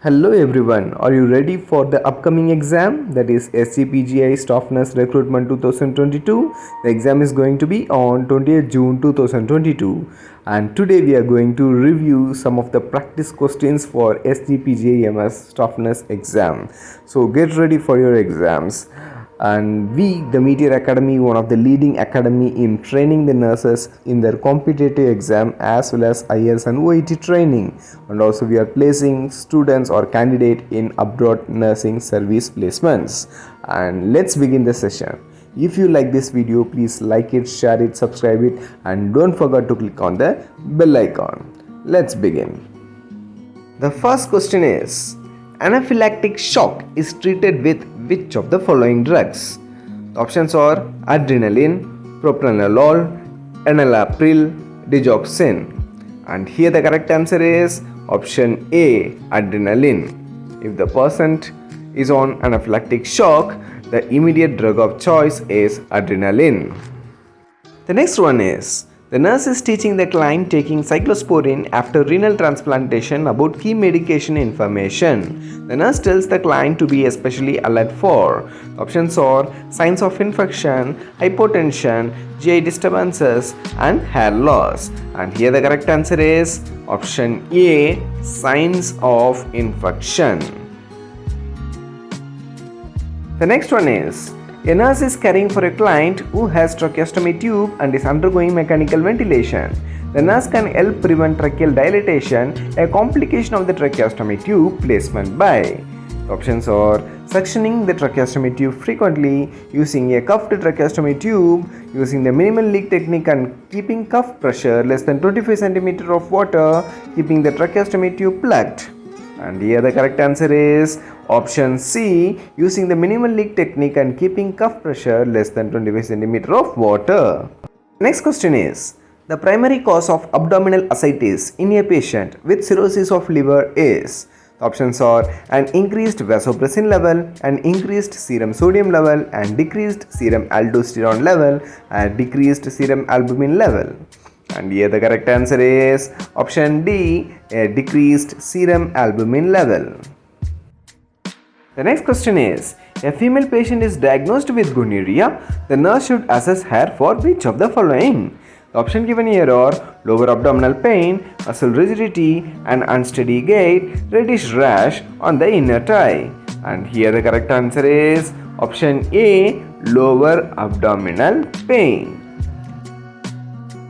Hello everyone, are you ready for the upcoming exam, that is SGPGI Staff Nurse Recruitment 2022? The exam is going to be on 20th June 2022 and today we are going to review some of the practice questions for SGPGI MS Staff Nurse exam. So get ready for your exams. And we, the Meteor Academy, one of the leading academy in training the nurses in their competitive exam as well as IELTS and OET training, and also we are placing students or candidate in abroad nursing service placements. And let's begin the session. If you like this video, please like it, share it, subscribe it, and don't forget to click on the bell icon. Let's begin. The first question is, anaphylactic shock is treated with which of the following drugs? The options are adrenaline, propranolol, enalapril, digoxin. And here the correct answer is option A, adrenaline. If the patient is on anaphylactic shock, the immediate drug of choice is adrenaline. The next one is, the nurse is teaching the client taking cyclosporine after renal transplantation about key medication information. The nurse tells the client to be especially alert for. Options are signs of infection, hypotension, GI disturbances, and hair loss. And here the correct answer is option A, signs of infection. The next one is, a nurse is caring for a client who has tracheostomy tube and is undergoing mechanical ventilation. The nurse can help prevent tracheal dilatation, a complication of the tracheostomy tube placement by. Options are suctioning the tracheostomy tube frequently, using a cuffed tracheostomy tube, using the minimal leak technique and keeping cuff pressure less than 25 cm of water, keeping the tracheostomy tube plugged. And here the correct answer is option C, using the minimal leak technique and keeping cuff pressure less than 25 cm of water. Next question is, the primary cause of abdominal ascites in a patient with cirrhosis of liver is. The options are an increased vasopressin level, an increased serum sodium level, and decreased serum aldosterone level, and decreased serum albumin level. And here the correct answer is option D, a decreased serum albumin level. The next question is, a female patient is diagnosed with gonorrhea. The nurse should assess her for which of the following? The option given here are lower abdominal pain, muscle rigidity, and unsteady gait, reddish rash on the inner thigh. And here the correct answer is option A, lower abdominal pain.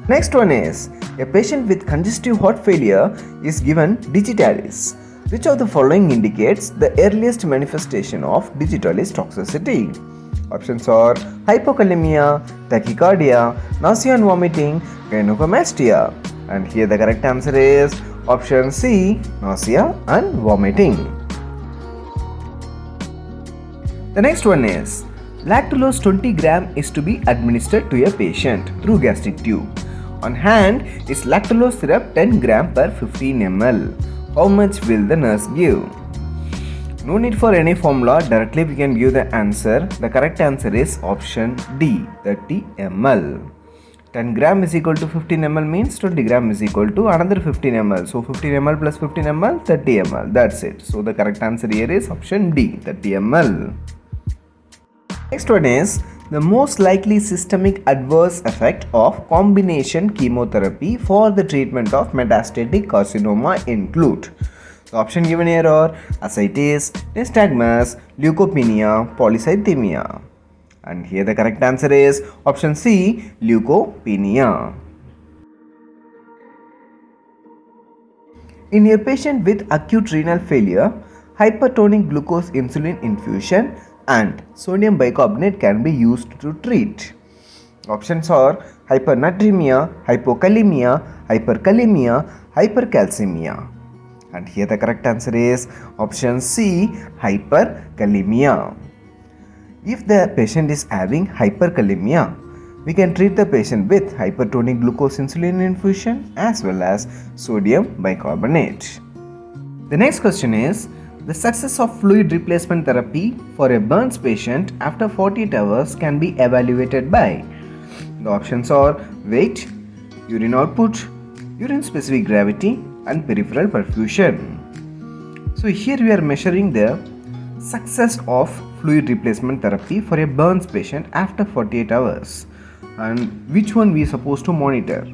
Next one is, a patient with congestive heart failure is given digitalis. Which of the following indicates the earliest manifestation of digitalis toxicity? Options are hypokalemia, tachycardia, nausea and vomiting, gynecomastia. And here the correct answer is option C, nausea and vomiting. The next one is, lactulose 20 gram is to be administered to a patient through gastric tube. On hand is lactulose syrup 10 gram per 15 ml. How much will the nurse give? No need for any formula, directly we can give the answer. The correct answer is option D, 30 ml. 10 gram is equal to 15 ml means 20 gram is equal to another 15 ml. So 15 ml plus 15 ml, 30 ml. That's it. So the correct answer here is option D, 30 ml. Next one is, the most likely systemic adverse effect of combination chemotherapy for the treatment of metastatic carcinoma include. The option given here are ascites, nystagmus, leukopenia, polycythemia. And here the correct answer is option C, leukopenia. In a patient with acute renal failure, hypertonic glucose insulin infusion and sodium bicarbonate can be used to treat. Options are hypernatremia, hypokalemia, hyperkalemia, hypercalcemia. And here the correct answer is option C, hyperkalemia. If the patient is having hyperkalemia, we can treat the patient with hypertonic glucose insulin infusion as well as sodium bicarbonate. The next question is, the success of fluid replacement therapy for a burns patient after 48 hours can be evaluated by. The options are weight, urine output, urine specific gravity, and peripheral perfusion. So here we are measuring the success of fluid replacement therapy for a burns patient after 48 hours, and which one we are supposed to monitor.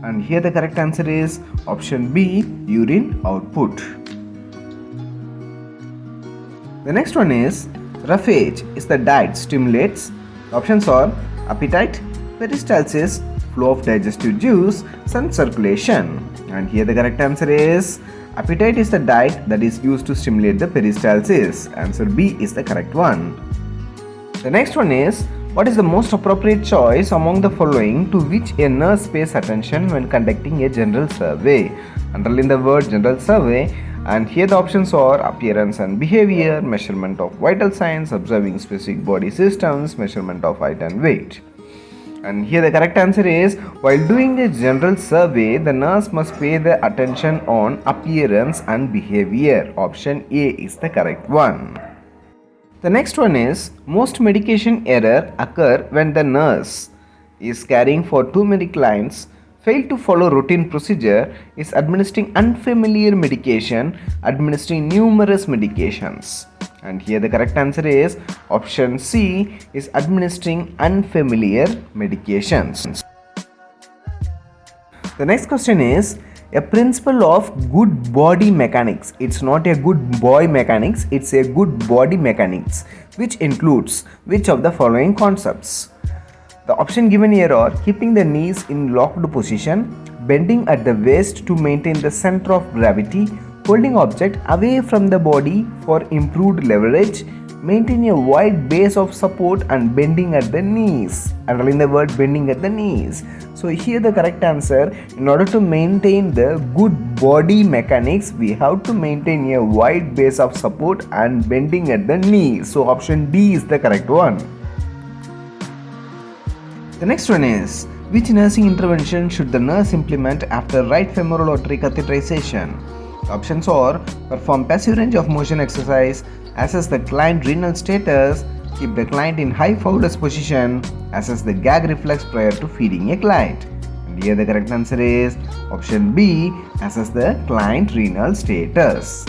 And here the correct answer is option B, urine output. The next one is roughage is the diet stimulates. The options are appetite, peristalsis, flow of digestive juice, and circulation. And here the correct answer is appetite is the diet that is used to stimulate the peristalsis. Answer B is the correct one. The next one is what is the most appropriate choice among the following to which a nurse pays attention when conducting a general survey? Underline the word general survey. And here the options are appearance and behavior, measurement of vital signs, observing specific body systems, measurement of height and weight. And here the correct answer is while doing the general survey, the nurse must pay the attention on appearance and behavior. Option A is the correct one. The next one is most medication error occur when the nurse is caring for too many clients, fail to follow routine procedure, is administering unfamiliar medication, administering numerous medications. And here the correct answer is option C is administering unfamiliar medications. The next question is a principle of good body mechanics. It's not a good boy mechanics, it's a good body mechanics, which includes which of the following concepts? The option given here are keeping the knees in locked position, bending at the waist to maintain the center of gravity, holding object away from the body for improved leverage, maintain a wide base of support, and bending at the knees. Underline the word bending at the knees. So here the correct answer, in order to maintain the good body mechanics, we have to maintain a wide base of support and bending at the knees. So option D is the correct one. The next one is which nursing intervention should the nurse implement after right femoral artery catheterization? The options are perform passive range of motion exercise, assess the client renal status, keep the client in high Fowler's position, assess the gag reflex prior to feeding a client. And here the correct answer is option B, assess the client renal status.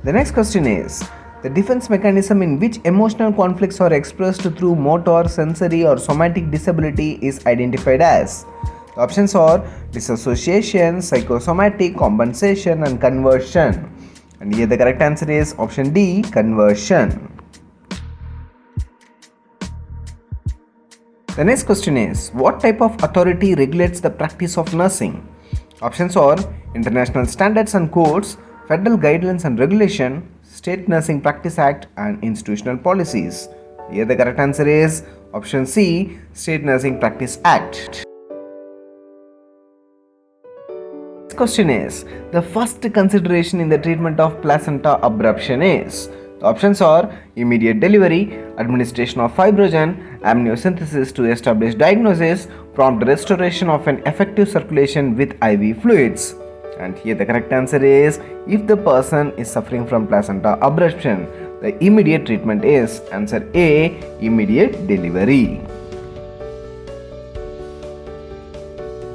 The next question is the defense mechanism in which emotional conflicts are expressed through motor, sensory or somatic disability is identified as. The options are disassociation, psychosomatic, compensation and conversion. And here the correct answer is option D, conversion. The next question is what type of authority regulates the practice of nursing? Options are international standards and codes, federal guidelines and regulation, State Nursing Practice Act and institutional policies. Here the correct answer is option C, State Nursing Practice Act. Next question is the first consideration in the treatment of placenta abruption is. The options are immediate delivery, administration of fibrogen, amniocentesis to establish diagnosis, prompt restoration of an effective circulation with IV fluids. And here the correct answer is if the person is suffering from placenta abruption, the immediate treatment is answer A, immediate delivery.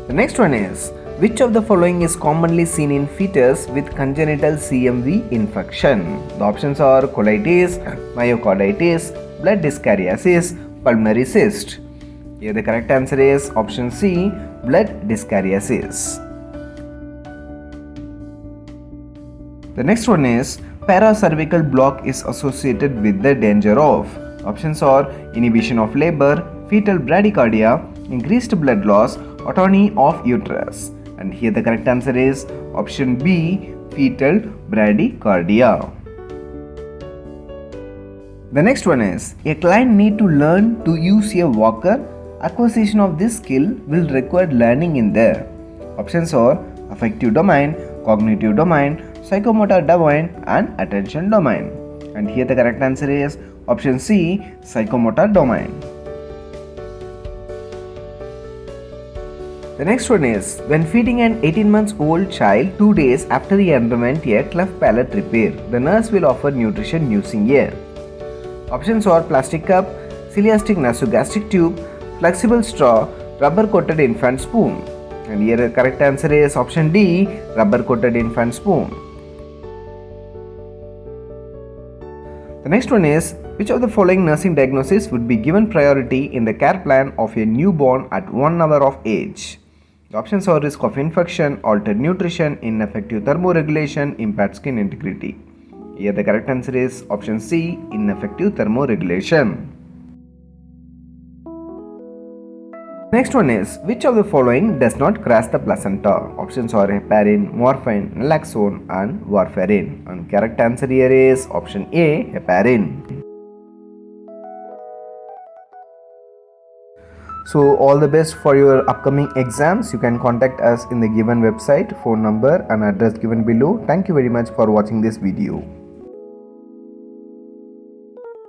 The next one is which of the following is commonly seen in fetus with congenital CMV infection? The options are colitis, myocarditis, blood dyskaryosis, pulmonary cyst. Here the correct answer is option C, blood dyskaryosis. The next one is paracervical block is associated with the danger of. Options are inhibition of labor, fetal bradycardia, increased blood loss, atony of uterus. And here the correct answer is option B, fetal bradycardia. The next one is a client need to learn to use a walker. Acquisition of this skill will require learning in the. Options are affective domain, cognitive domain, psychomotor domain and attention domain. And here the correct answer is option C, psychomotor domain. The next one is when feeding an 18 months old child 2 days after he underwent a cleft palate repair, the nurse will offer nutrition using a. Options are plastic cup, ciliatic nasogastric tube, flexible straw, rubber coated infant spoon. And here the correct answer is option D, rubber coated infant spoon. The next one is, which of the following nursing diagnosis would be given priority in the care plan of a newborn at 1 hour of age? The options are risk of infection, altered nutrition, ineffective thermoregulation, impaired skin integrity. Here the correct answer is option C, ineffective thermoregulation. Next one is, which of the following does not cross the placenta? Options are heparin, morphine, naloxone and warfarin. And correct answer here is option A, heparin. So all the best for your upcoming exams. You can contact us in the given website, phone number and address given below. Thank you very much for watching this video.